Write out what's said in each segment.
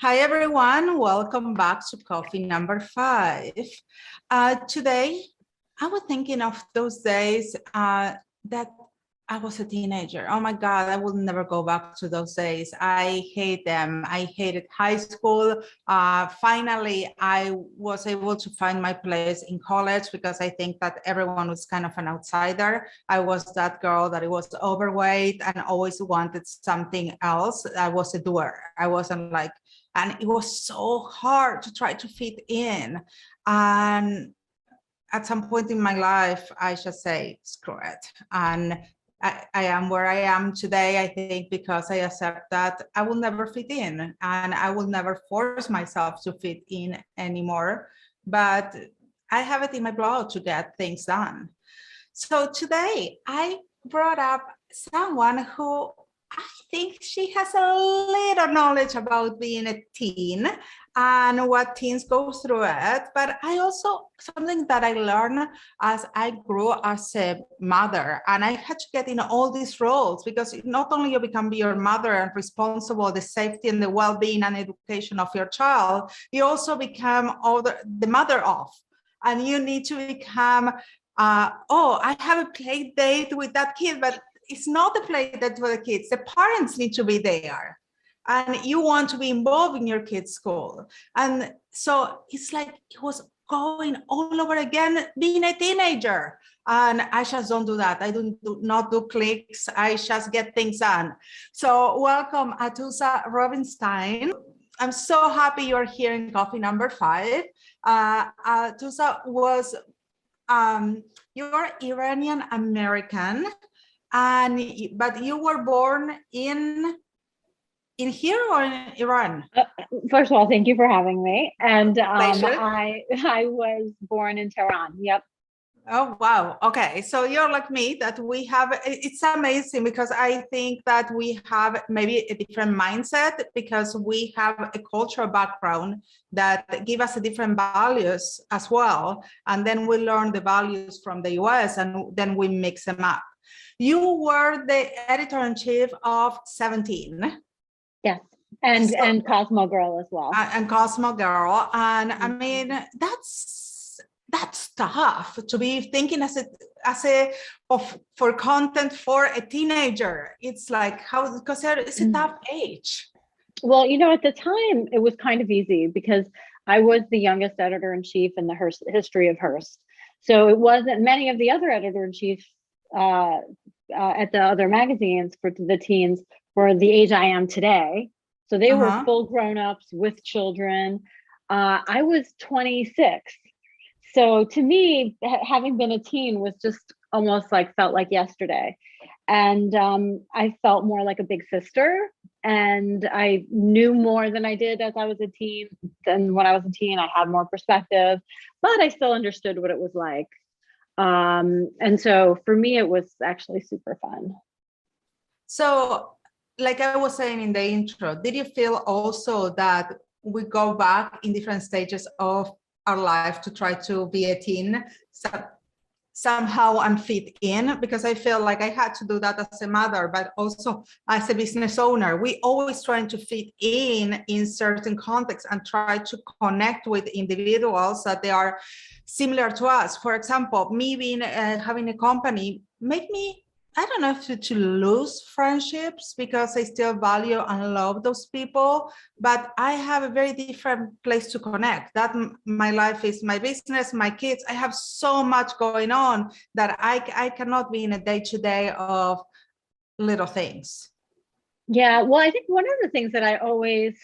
Hi, everyone. Welcome back to coffee number 5. Today, I was thinking of those days that I was a teenager. Oh my God, I will never go back to those days. I hate them. I hated high school. Finally, I was able to find my place in college because I think that everyone was kind of an outsider. I was that girl that was overweight and always wanted something else. I was a doer. I wasn't like, and it was so hard to try to fit in. And at some point in my life, I just say, screw it. And I am where I am today, I think, because I accept that I will never fit in and I will never force myself to fit in anymore. But I have it in my blood to get things done. So today I brought up someone who I think she has a little knowledge about being a teen and what teens go through it. But I also, something that I learned as I grew as a mother, and I had to get in all these roles because not only you become your mother and responsible for the safety and the well-being and education of your child, you also become the mother of, and you need to become I have a play date with that kid, but it's not a play date for the kids. The parents need to be there. And you want to be involved in your kid's school. And so it's like it was going all over again, being a teenager. And I just don't do that. I do not do clicks. I just get things done. So welcome, Atoosa Rubenstein. I'm so happy you're here in coffee number 5. Atoosa was you're Iranian American, but you were born in here or in Iran? First of all, thank you for having me. And Pleasure. I was born in Tehran. Yep. Oh, wow. Okay. So you're like me, that we have, it's amazing because I think that we have maybe a different mindset because we have a cultural background that give us a different values as well. And then we learn the values from the US and then we mix them up. You were the editor-in-chief of 17. Yes. And Cosmo Girl as well. And Cosmo Girl. And I mean, that's tough to be thinking for content for a teenager. It's like because it's a tough age. Well, at the time it was kind of easy because I was the youngest editor-in-chief in the history of Hearst. So it wasn't many of the other editor-in-chiefs at the other magazines for the teens were the age I am today. So they were full grown-ups with children. I was 26. So to me, having been a teen was just almost felt like yesterday. And I felt more like a big sister. And I knew more than I did as I was a teen. Than when I was a teen, I had more perspective, but I still understood what it was like. And so for me, it was actually super fun. So, like I was saying in the intro, did you feel also that we go back in different stages of our life to try to be a teen somehow and fit in? Because I feel like I had to do that as a mother, but also as a business owner. We always trying to fit in certain contexts and try to connect with individuals that they are similar to us. For example, me being having a company made me, I don't know if to lose friendships because I still value and love those people, but I have a very different place to connect. That my life is my business, my kids. I have so much going on that I cannot be in a day-to-day of little things. Yeah, well, I think one of the things that I always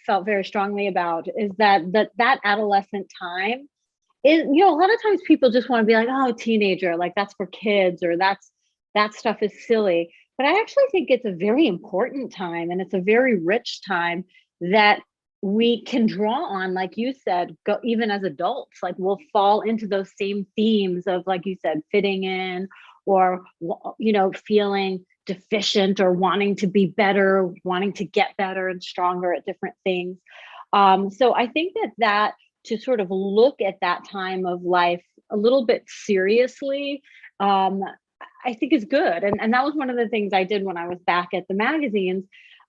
felt very strongly about is that adolescent time is, a lot of times people just want to be like, oh, teenager, like that's for kids, or that stuff is silly. But I actually think it's a very important time, and it's a very rich time that we can draw on, like you said, even as adults, like we'll fall into those same themes of, like you said, fitting in, or feeling deficient, or wanting to be better, wanting to get better and stronger at different things. So I think that to sort of look at that time of life a little bit seriously, I think is good. And that was one of the things I did when I was back at the magazines.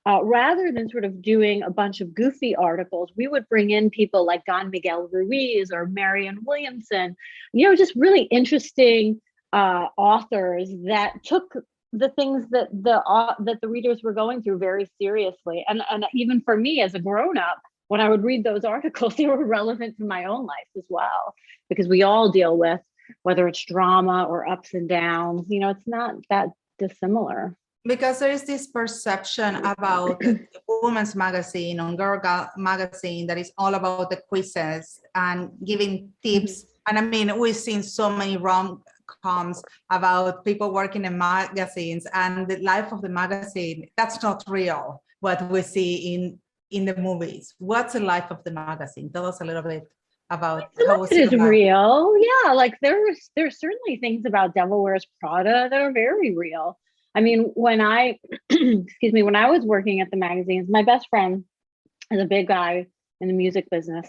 rather than sort of doing a bunch of goofy articles, we would bring in people like Don Miguel Ruiz or Marianne Williamson, just really interesting authors that took the things that the readers were going through very seriously. And even for me as a grown-up, when I would read those articles, they were relevant to my own life as well, because we all deal with, whether it's drama or ups and downs, it's not that dissimilar. Because there is this perception about women's magazine or girl magazine that is all about the quizzes and giving tips. And I mean, we've seen so many rom-coms about people working in magazines, and the life of the magazine, that's not real, what we see in the movies. What's the life of the magazine? Tell us a little bit about how it is real. Yeah, like there's certainly things about Devil Wears Prada that are very real. I mean, when I, when I was working at the magazines, my best friend is a big guy in the music business.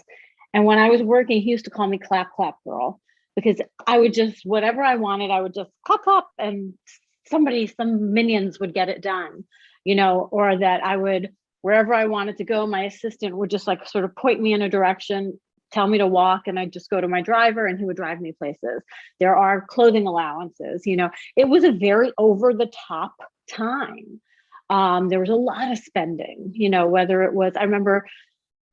And when I was working, he used to call me Clap Clap Girl, because I would just, whatever I wanted, I would just clap clap, and some minions would get it done, or that I would, wherever I wanted to go, my assistant would just like sort of point me in a direction, tell me to walk, and I'd just go to my driver and he would drive me places. There are clothing allowances, it was a very over the top time. There was a lot of spending, whether it was, I remember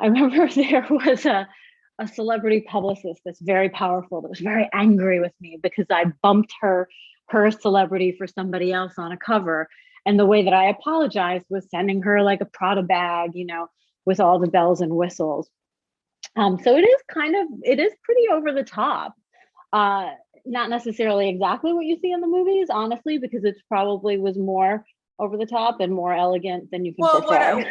there was a celebrity publicist that's very powerful that was very angry with me because I bumped her celebrity for somebody else on a cover. And the way that I apologized was sending her like a Prada bag, with all the bells and whistles. So it is pretty over the top. Not necessarily exactly what you see in the movies, honestly, because it's probably was more over the top and more elegant than you can portray.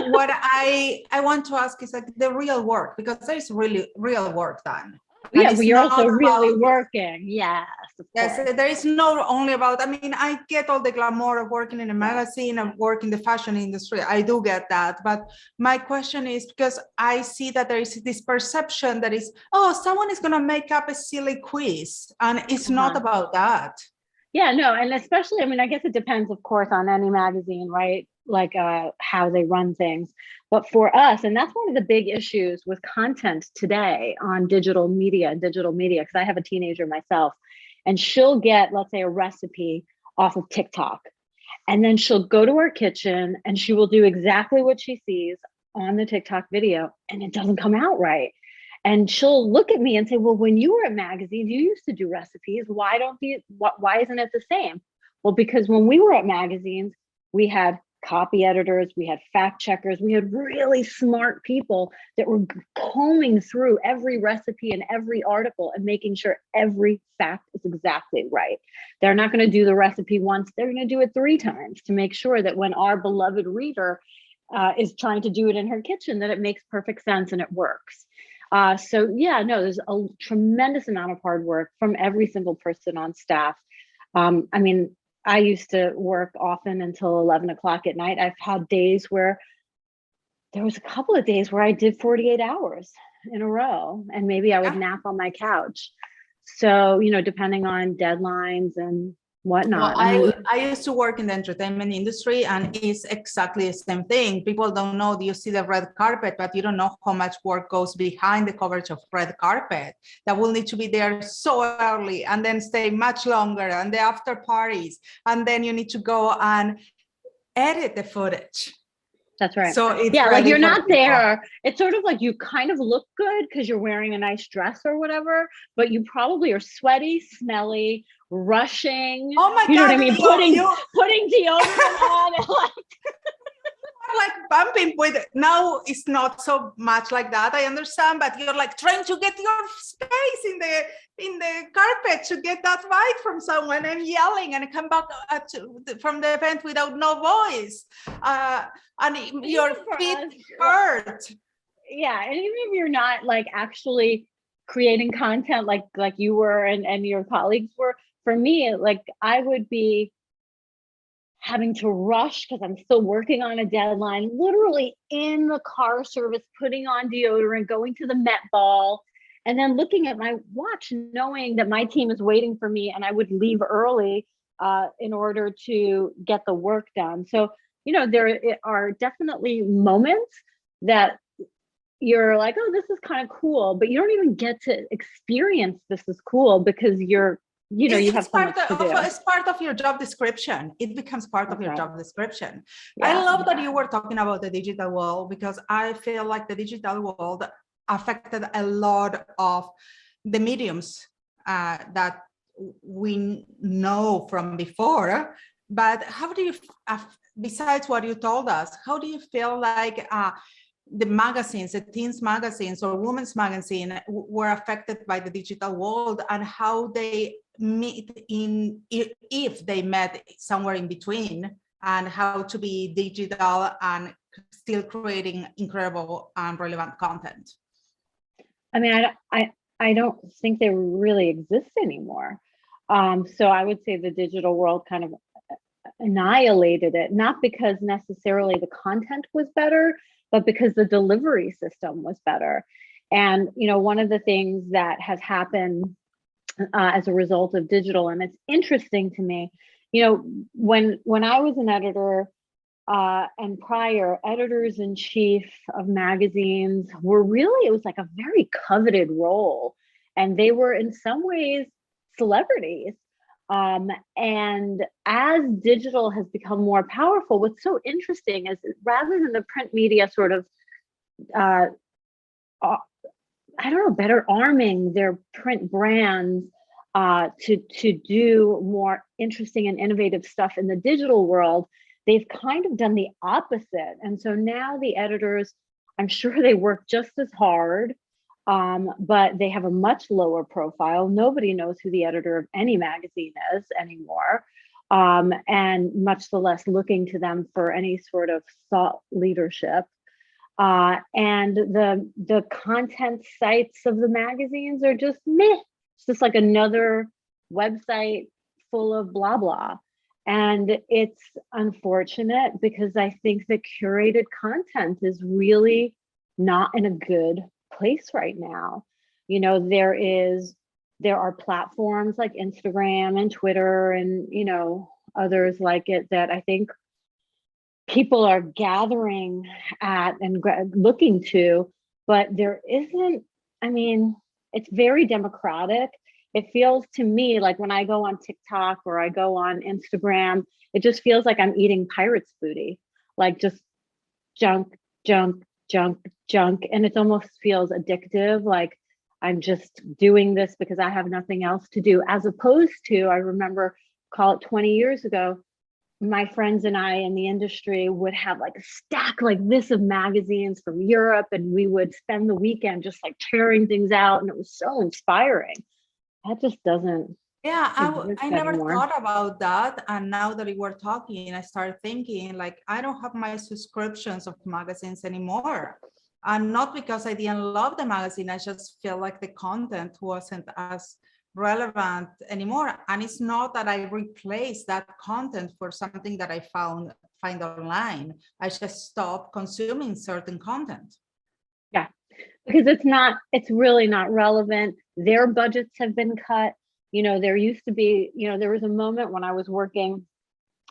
What I want to ask is like the real work, because there is really real work done. Yeah, but you're also really working. Yes. Yes, there is not only about, I mean, I get all the glamour of working in a magazine and work in the fashion industry. I do get that. But my question is, because I see that there is this perception that is, oh, someone is going to make up a silly quiz. And it's not about that. Yeah, no. And especially, I mean, I guess it depends, of course, on any magazine, right? Like how they run things. But for us, and that's one of the big issues with content today on digital media, because I have a teenager myself, and she'll get, let's say, a recipe off of TikTok. And then she'll go to her kitchen and she will do exactly what she sees on the TikTok video, and it doesn't come out right. And she'll look at me and say, well, when you were at magazines, you used to do recipes. Why isn't it the same? Well, because when we were at magazines, we had copy editors, we had fact checkers, we had really smart people that were combing through every recipe and every article and making sure every fact is exactly right. They're not going to do the recipe once, they're going to do it 3 times to make sure that when our beloved reader is trying to do it in her kitchen, that it makes perfect sense and it works. So yeah, no, there's a tremendous amount of hard work from every single person on staff. I mean, I used to work often until 11 o'clock at night. I've had days where there was a couple of days where I did 48 hours in a row, and maybe I would nap on my couch. So, depending on deadlines and whatnot. Well, I used to work in the entertainment industry, and it's exactly the same thing. People don't know, you see the red carpet, but you don't know how much work goes behind the coverage of red carpet. That will need to be there so early and then stay much longer, and the after parties, and then you need to go and edit the footage. That's right. So it's like you're not there. It's sort of like you kind of look good because you're wearing a nice dress or whatever, but you probably are sweaty, smelly, rushing. Oh my God! You know what I mean? Putting deodorant on and like bumping with it. Now it's not so much like that, I understand, but you're like trying to get your space in the carpet to get that right from someone, and yelling and come back from the event without no voice, and your feet hurt. Yeah, and even if you're not like actually creating content like you were and your colleagues were, for me, like I would be having to rush because I'm still working on a deadline, literally in the car service, putting on deodorant, going to the Met Ball, and then looking at my watch, knowing that my team is waiting for me and I would leave early in order to get the work done. So there are definitely moments that you're like, oh, this is kind of cool, but you don't even get to experience this is cool because you have so much to do. It's part of your job description. It becomes part of your job description. Yeah. I love that you were talking about the digital world, because I feel like the digital world affected a lot of the mediums that we know from before. But how do you, besides what you told us, how do you feel like the magazines, the teens magazines or women's magazine were affected by the digital world, and how they meet if they met somewhere in between, and how to be digital and still creating incredible and relevant content? I mean, I don't think they really exist anymore. So I would say the digital world kind of annihilated it, not because necessarily the content was better, but because the delivery system was better. And, one of the things that has happened as a result of digital, and it's interesting to me, when I was an editor and prior, editors-in-chief of magazines were really, it was like a very coveted role. And they were in some ways celebrities. And as digital has become more powerful, what's so interesting is rather than the print media sort of, I don't know, better arming their print brands to do more interesting and innovative stuff in the digital world, they've kind of done the opposite. And so now the editors, I'm sure they work just as hard, but they have a much lower profile. Nobody knows who the editor of any magazine is anymore, and much less looking to them for any sort of thought leadership. And the content sites of the magazines are just meh. It's just like another website full of blah blah. And it's unfortunate because I think the curated content is really not in a good place right now. There are platforms like Instagram and Twitter and others like it that I think people are gathering at and looking to, but there isn't, it's very democratic. It feels to me like when I go on TikTok or I go on Instagram, it just feels like I'm eating pirate's booty, like just junk, junk, junk, junk. And it almost feels addictive. Like I'm just doing this because I have nothing else to do, as opposed to, I remember, call it 20 years ago, my friends and I in the industry would have like a stack like this of magazines from Europe, and we would spend the weekend just like tearing things out, and it was so inspiring. That just doesn't. Yeah, I never thought about that. And now that we were talking, I started thinking like, I don't have my subscriptions of magazines anymore. And not because I didn't love the magazine, I just feel like the content wasn't as relevant anymore. And it's not that I replaced that content for something that I find online. I just stopped consuming certain content. Yeah, because it's really not relevant. Their budgets have been cut. There used to be, there was a moment when I was working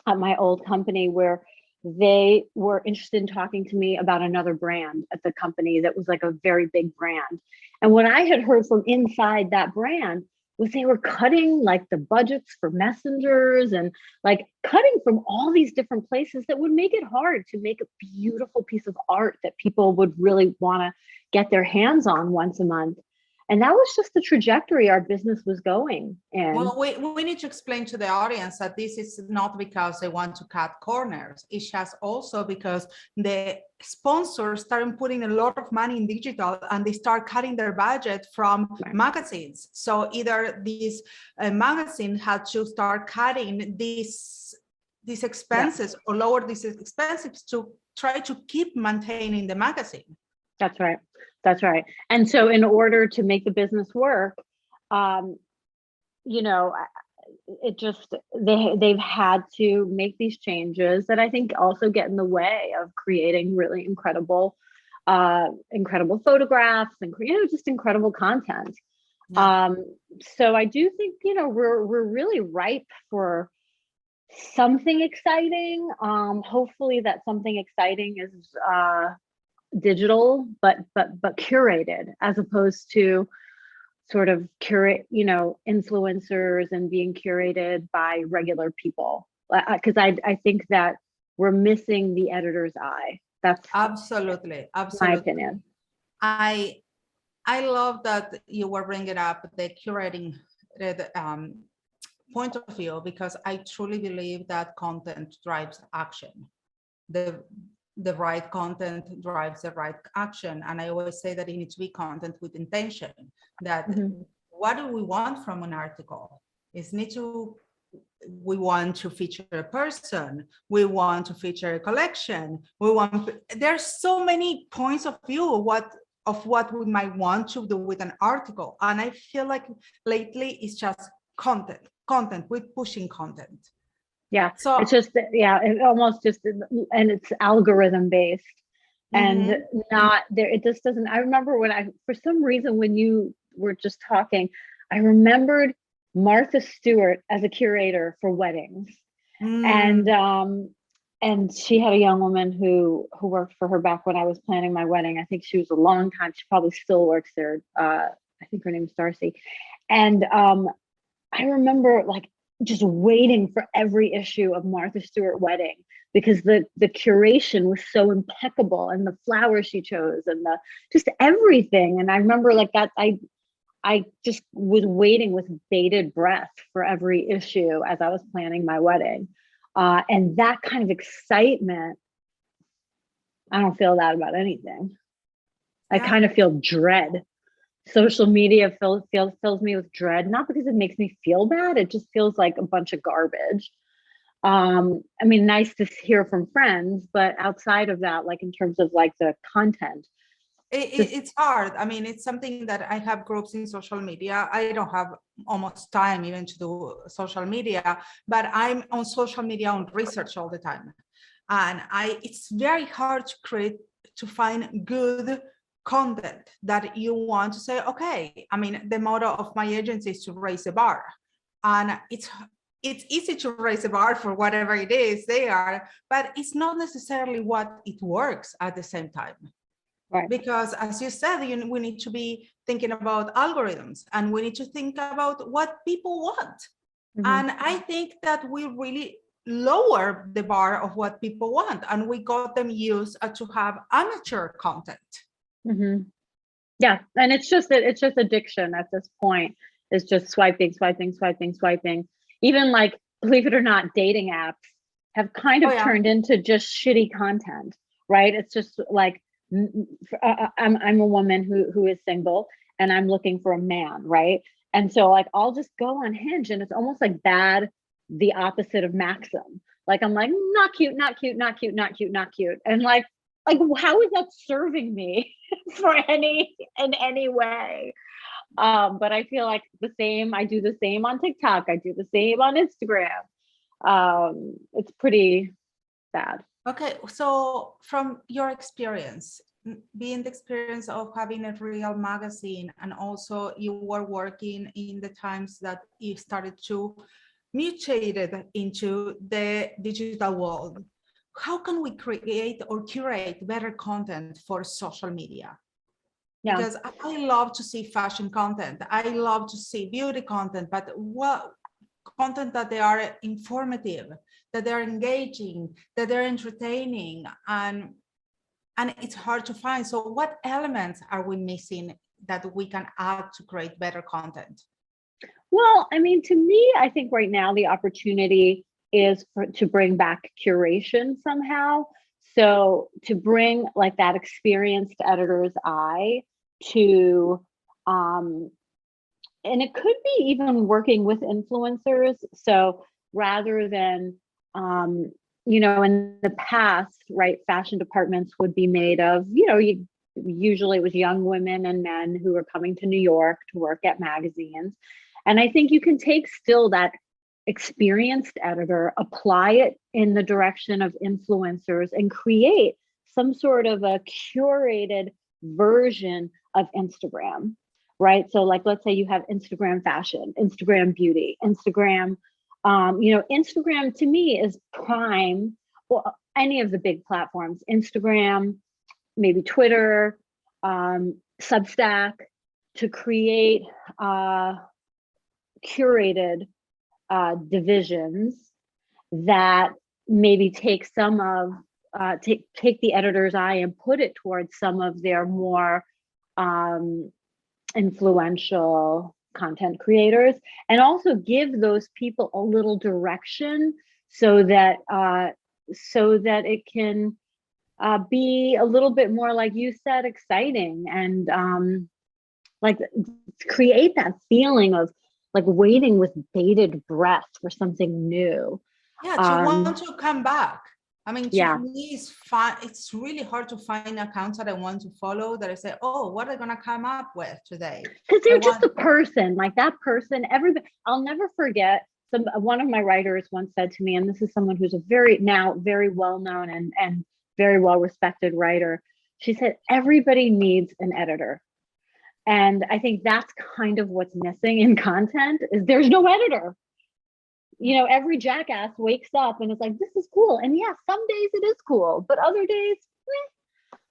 at my old company where they were interested in talking to me about another brand at the company that was like a very big brand. And what I had heard from inside that brand was they were cutting like the budgets for messengers and like cutting from all these different places that would make it hard to make a beautiful piece of art that people would really want to get their hands on once a month. And that was just the trajectory our business was going in. Well, we need to explain to the audience that this is not because they want to cut corners. It's just also because the sponsors started putting a lot of money in digital, and they start cutting their budget from magazines. So either this magazine had to start cutting these expenses or lower these expenses to try to keep maintaining the magazine. That's right. That's right. And so in order to make the business work, it just, they've had to make these changes that I think also get in the way of creating really incredible photographs and just incredible content. Yeah. So I do think, we're really ripe for something exciting. Hopefully that something exciting is digital, but curated, as opposed to sort of curate, influencers and being curated by regular people. Because I think that we're missing the editor's eye. That's Absolutely, my absolutely. opinion. I love that you were bringing up the curating point of view, because I truly believe that content drives action. The the right content drives the right action. And I always say that it needs to be content with intention, that what do we want from an article? We want to feature a person, we want to feature a collection, there's so many points of view of what we might want to do with an article. And I feel like lately it's just content with pushing content. Yeah, So it's just, it almost just, and it's algorithm based and not there. It just doesn't, I remember for some reason, when you were just talking, I remembered Martha Stewart as a curator for weddings. And she had a young woman who worked for her back when I was planning my wedding. I think she was a long time. She probably still works there. I think her name is Darcy. And I remember like just waiting for every issue of Martha Stewart Wedding, because the curation was so impeccable, and the flowers she chose, and just everything. And I remember like that, I just was waiting with bated breath for every issue as I was planning my wedding. And that kind of excitement, I don't feel that about anything. I kind of feel dread. Social media fills me with dread, not because it makes me feel bad. It just feels like a bunch of garbage. I mean, nice to hear from friends, but outside of that, like in terms of like the content, it's hard. I mean, it's something that I have groups in social media. I don't have almost time even to do social media, but I'm on social media on research all the time. And it's very hard to find good content that you want to say, okay, I mean, the motto of my agency is to raise the bar. And it's easy to raise the bar for whatever it is they are, but it's not necessarily what it works at the same time. Right. Because as you said, we need to be thinking about algorithms, and we need to think about what people want. And I think that we really lower the bar of what people want, and we got them used to have amateur content. Yeah, and it's just addiction at this point. It's just swiping. Even like, believe it or not, dating apps have kind of turned into just shitty content, right? It's just like, I'm a woman who is single, and I'm looking for a man, right? And so like I'll just go on Hinge, and it's almost like the opposite of Maxim. Like I'm like, not cute, and like how is that serving me in any way? But I feel like I do the same on TikTok, I do the same on Instagram. It's pretty bad. Okay, so from your experience, being the experience of having a real magazine, and also you were working in the times that you started to mutate into the digital world, how can we create or curate better content for social media? Yeah. Because I love to see fashion content, I love to see beauty content, but what content that they are informative, that they're engaging, that they're entertaining, and it's hard to find. So what elements are we missing that we can add to create better content? Well, I mean, to me, I think right now the opportunity is to bring back curation somehow. So to bring like that experienced editor's eye to, and it could be even working with influencers. So rather than, in the past, right, fashion departments would be made of, usually it was young women and men who were coming to New York to work at magazines. And I think you can take still that experienced editor, apply it in the direction of influencers, and create some sort of a curated version of Instagram, right? So like, let's say you have Instagram fashion, Instagram beauty, Instagram Instagram to me is prime, or any of the big platforms, Instagram, maybe Twitter, Substack, to create curated divisions that maybe take some of take the editor's eye and put it towards some of their more influential content creators, and also give those people a little direction so that it can be a little bit more, like you said, exciting, and like create that feeling of like waiting with bated breath for something new. Yeah, to want to come back. I mean, to Yeah. me, it's really hard to find accounts that I want to follow that I say, oh, what are they going to come up with today? Because they're just a person, like that person. Everybody, I'll never forget. One of my writers once said to me, and this is someone who's a very well-known and very well-respected writer. She said, everybody needs an editor. And I think that's kind of what's missing in content, is there's no editor. Every jackass wakes up and it's like, this is cool. And yeah, some days it is cool, but other days,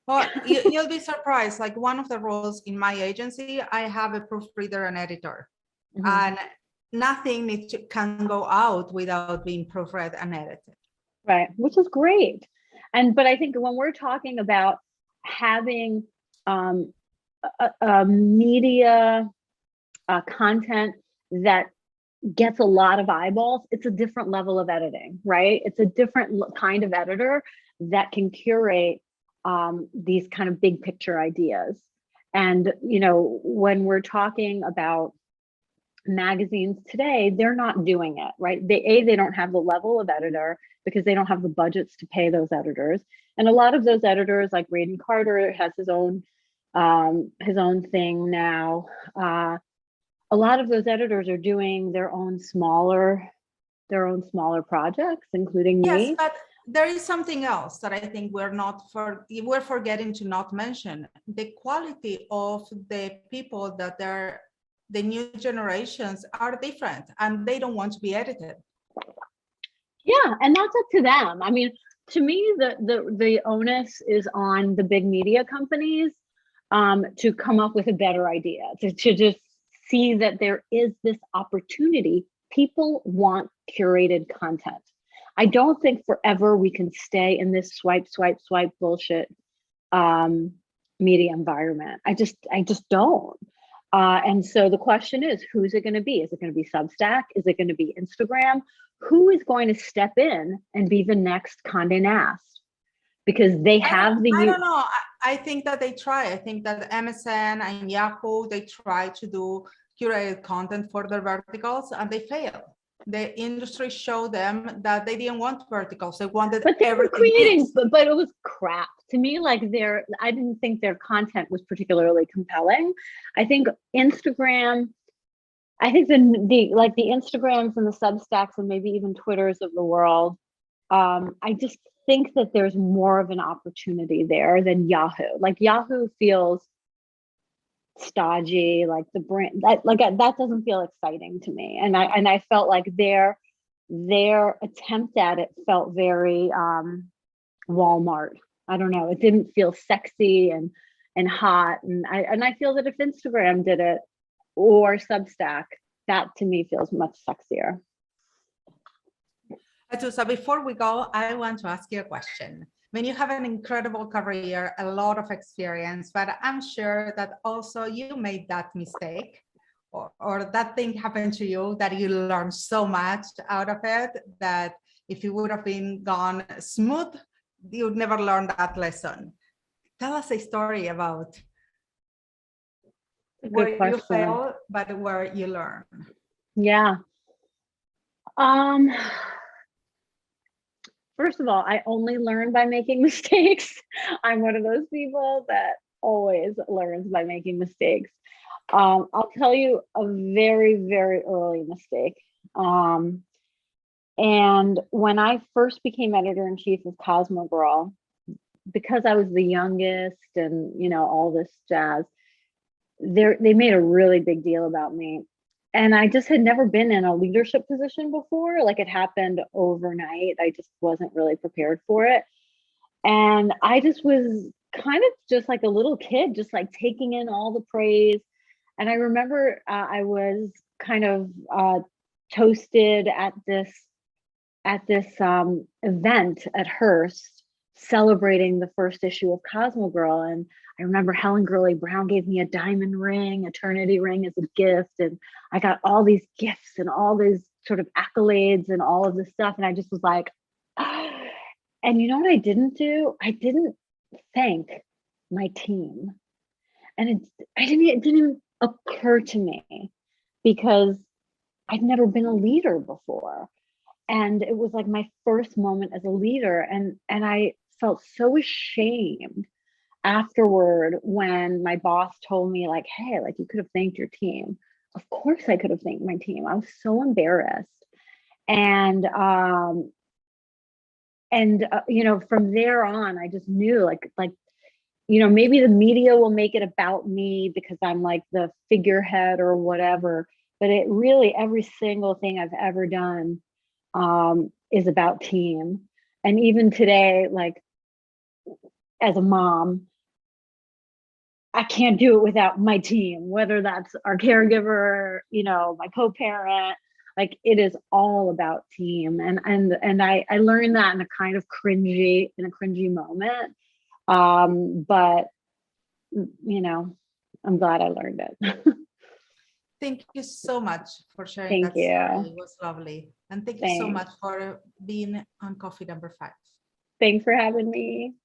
well, you'll be surprised. Like one of the roles in my agency, I have a proofreader and editor, and nothing can go out without being proofread and edited. Right, which is great. But I think when we're talking about having media content that gets a lot of eyeballs, it's a different level of editing, right? It's a different kind of editor that can curate these kind of big picture ideas. And, when we're talking about magazines today, they're not doing it, right? They don't have the level of editor because they don't have the budgets to pay those editors. And a lot of those editors, like Braden Carter, has his own thing now. A lot of those editors are doing their own smaller projects, including me. Yes, but there is something else that I think we're forgetting to not mention. The quality of the people that the new generations are different, and they don't want to be edited. Yeah, and that's up to them. I mean, to me, the onus is on the big media companies to come up with a better idea, to just see that there is this opportunity. People want curated content. I don't think forever we can stay in this swipe bullshit media environment. I just don't. And so the question is, who's it going to be? Is it going to be Substack? Is it going to be Instagram? Who is going to step in and be the next Condé Nast? Because they have I don't know. I think that they try. I think that MSN and Yahoo, they try to do curated content for their verticals and they fail. The industry showed them that they didn't want verticals. They wanted everything. But it was crap. To me, like I didn't think their content was particularly compelling. I think Instagram, the Instagrams and the Substacks and maybe even Twitters of the world, I just think that there's more of an opportunity there than Yahoo. Like Yahoo feels stodgy, like the brand that doesn't feel exciting to me. And I felt like their attempt at it felt very Walmart. I don't know. It didn't feel sexy and hot. And I feel that if Instagram did it or Substack, that to me feels much sexier. Atoosa, before we go, I want to ask you a question. I mean, you have an incredible career, a lot of experience, but I'm sure that also you made that mistake or that thing happened to you that you learned so much out of it that if you would have been gone smooth, you'd never learn that lesson. Tell us a story about where you failed, but where you learn. Yeah. First of all, I only learn by making mistakes. I'm one of those people that always learns by making mistakes. I'll tell you a very, very early mistake. And when I first became editor-in-chief of Cosmo Girl, because I was the youngest and all this jazz, they made a really big deal about me. and I just had never been in a leadership position before. Like it happened overnight. I just wasn't really prepared for it. And I just was kind of just like a little kid, just like taking in all the praise. And I remember I was kind of toasted at this event at Hearst celebrating the first issue of Cosmo Girl. And I remember Helen Gurley Brown gave me a diamond ring, eternity ring as a gift. And I got all these gifts and all these sort of accolades and all of this stuff. And I just was like, ah. And you know what I didn't do? I didn't thank my team. And it didn't even occur to me because I'd never been a leader before. And it was like my first moment as a leader. And I felt so ashamed afterward when my boss told me like, hey, like you could have thanked your team. Of course I could have thanked my team. I was so embarrassed. And you know, from there on, I just knew like, you know, maybe the media will make it about me because I'm like the figurehead or whatever, but it really, every single thing I've ever done is about team. And even today, like as a mom, I can't do it without my team, whether that's our caregiver, you know, my co-parent, like it is all about team. And I learned that in a kind of cringy moment. But you know, I'm glad I learned it. Thank you so much for sharing Thank that story. you. It was lovely. And thank you so Thanks. much for being on Coffee Number 5. Thanks for having me.